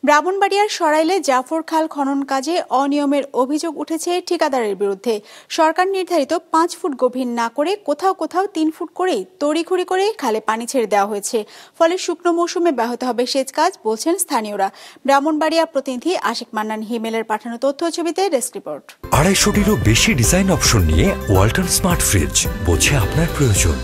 ব্রাহ্মণবাড়িয়ার সরাইলে জাফর খাল খনন কাজে অনিয়মের অভিযোগ উঠেছে ঠিকাদারের বিরুদ্ধে। সরকার নির্ধারিত ৫ ফুট গভীর না করে কোথাও কোথাও ৩ ফুট করেই তড়িঘড়ি করে খালে পানি ছেড়ে দেওয়া হয়েছে। ফলে শুকনো মৌসুমে ব্যাহত হবে সেচ কাজ বলছেন স্থানীয়রা। ব্রাহ্মণবাড়িয়া প্রতিনিধি আশিক মান্নান হিমেলের পাঠানো তথ্য ছবিতে ডেস্ক রিপোর্ট। ২৫০টিরও বেশি ডিজাইন অপশন নিয়ে ওয়ালটন স্মার্ট ফ্রিজ, বোঝে আপনার প্রয়োজন।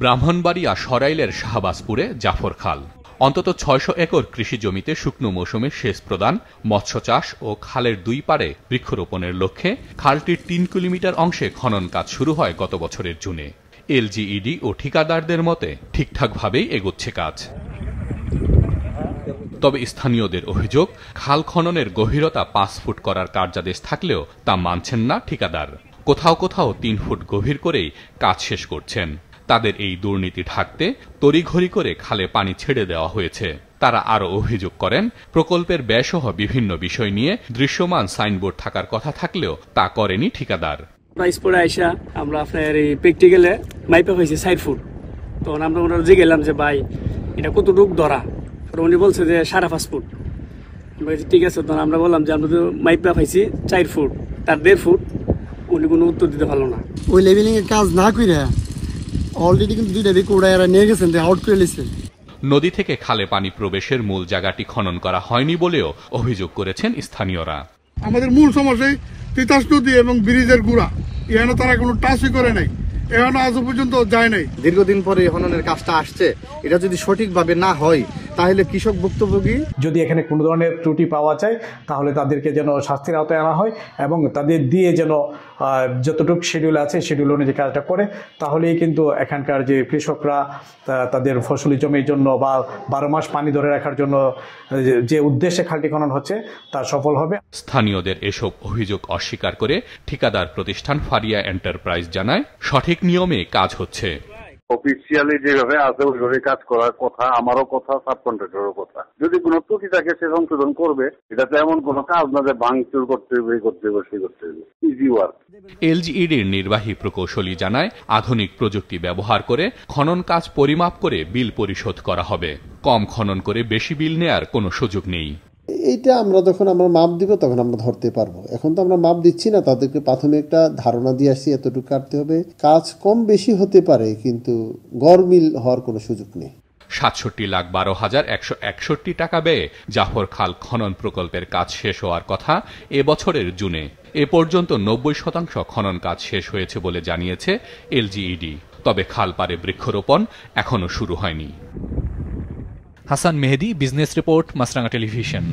ব্রাহ্মণবাড়িয়া সরাইলের শাহবাজপুরে জাফর খাল। অন্তত ৬০০ একর কৃষি জমিতে শুকনো মৌসুমে সেচ প্রদান, মৎস্য চাষ ও খালের দুই পাড়ে বৃক্ষরোপণের লক্ষ্যে খালটির ৩ কিলোমিটার অংশে খনন কাজ শুরু হয় গত বছরের জুনে। এলজিইডি ও ঠিকাদারদের মতে ঠিকঠাকভাবেই এগোচ্ছে কাজ। তবে স্থানীয়দের অভিযোগ, খাল খননের গভীরতা ৫ ফুট করার কার্যাদেশ থাকলেও তা মানছেন না ঠিকাদার। কোথাও কোথাও ৩ ফুট গভীর করেই কাজ শেষ করছেন। তাদের এই দুর্নীতি ঢাকতে তড়িঘড়ি করে খালে পানি ছেড়ে দেওয়া হয়েছে। তারা আরও অভিযোগ করেন, প্রকল্পের ব্যয়সহ বিভিন্ন বিষয় নিয়ে দৃশ্যমান সাইনবোর্ড থাকার কথা থাকলেও তা করেনি ঠিকাদার। প্রাইস পড়ে আইসা আমরা আপনার এই প্র্যাকটিক্যালে মাইপা হয়েছে ৬০ ফুট। তখন আমরা ওনারা যে গেলাম যে ভাই এটা কতটুক ধরা, উনি বলছে যে ৫.৫ ফুট। ঠিক আছে, তখন আমরা বললাম যে আমরা তো মাইপা পাইছি ৪ ফুট, তার ১.৫ ফুট। উনি কোনো উত্তর দিতে পারলো না। ওই লেভেলিং এর কাজ না করে অলরেডি কিন্তু দুইটা দিকে ওরা নিয়ে গেছেন, আউট করে নিয়েছেন। নদী থেকে খালে পানি প্রবেশের মূল জায়গাটি খনন করা হয়নি বলেও অভিযোগ করেছেন স্থানীয়রা। আমাদের মূল সমস্যায় তিতাস নদী এবং ব্রিজের গুড়া, এখানে তারা কোনো টাচই করে নাই, এখানে আজ পর্যন্ত যায় নাই। দীর্ঘদিন পরে খননের কাজটা আসছে, এটা যদি সঠিকভাবে না হয় তাহলে কৃষক ভুক্তভোগী। যদি এখানে কোনো ধরনের ত্রুটি পাওয়া যায় তাহলে তাদেরকে যেন শাস্তির আওতায় আনা হয় এবং তাদের দিয়ে যেন যতটুকু শিডিউল আছে শিডিউল অনুযায়ী কাজটা করে, তাহলেই কিন্তু এখানকার যে কৃষকরা তাদের ফসলি জমির জন্য বা ১২ মাস পানি ধরে রাখার জন্য যে উদ্দেশ্যে খালটি খনন হচ্ছে তা সফল হবে। স্থানীয়দের এসব অভিযোগ অস্বীকার করে ঠিকাদার প্রতিষ্ঠান ফারিয়া এন্টারপ্রাইজ জানায়, সঠিক নিয়মে কাজ হচ্ছে। অফিসিয়ালি যেভাবে আছে ওইভাবে কাজ করার কথা, আমারও কথা, সাব কন্ট্রাক্টরের কথা। যদি কোনো ত্রুটি থাকে সে সংশোধন করবে। এটা তো এমন কোনো কাজ না যে ভাঙচুর করতে হবে, করতে হবে, সে করতে হবে। Easy work. এলজিইডির নির্বাহী প্রকৌশলী জানায়, আধুনিক প্রযুক্তি ব্যবহার করে খনন কাজ পরিমাপ করে বিল পরিশোধ করা হবে। কম খনন করে বেশি বিল নেয়ার কোনো সুযোগ নেই। এইটা আমরা যখন আমরা মাপ দিব তখন আমরা ধরতে পারবো। এখন তো আমরা মাপ দিচ্ছি না, তাদেরকে প্রাথমিক একটা ধারণা দিয়ে আসছি এতটুকু কাটতে হবে। কাজ কম বেশি হতে পারে কিন্তু গড়মিল হওয়ার কোনো সুযোগ নেই। ৬৭,১২,১৬১ টাকা ব্যয়ে জাফর খাল খনন প্রকল্পের কাজ শেষ হওয়ার কথা এবছরের জুনে। এ পর্যন্ত ৯০% খনন কাজ শেষ হয়েছে বলে জানিয়েছে এলজিইডি। তবে খাল পাড়ে বৃক্ষরোপণ এখনো শুরু হয়নি। হাসান মেহেদি, বিজনেস রিপোর্ট, মাছরাঙা টেলিভিশন।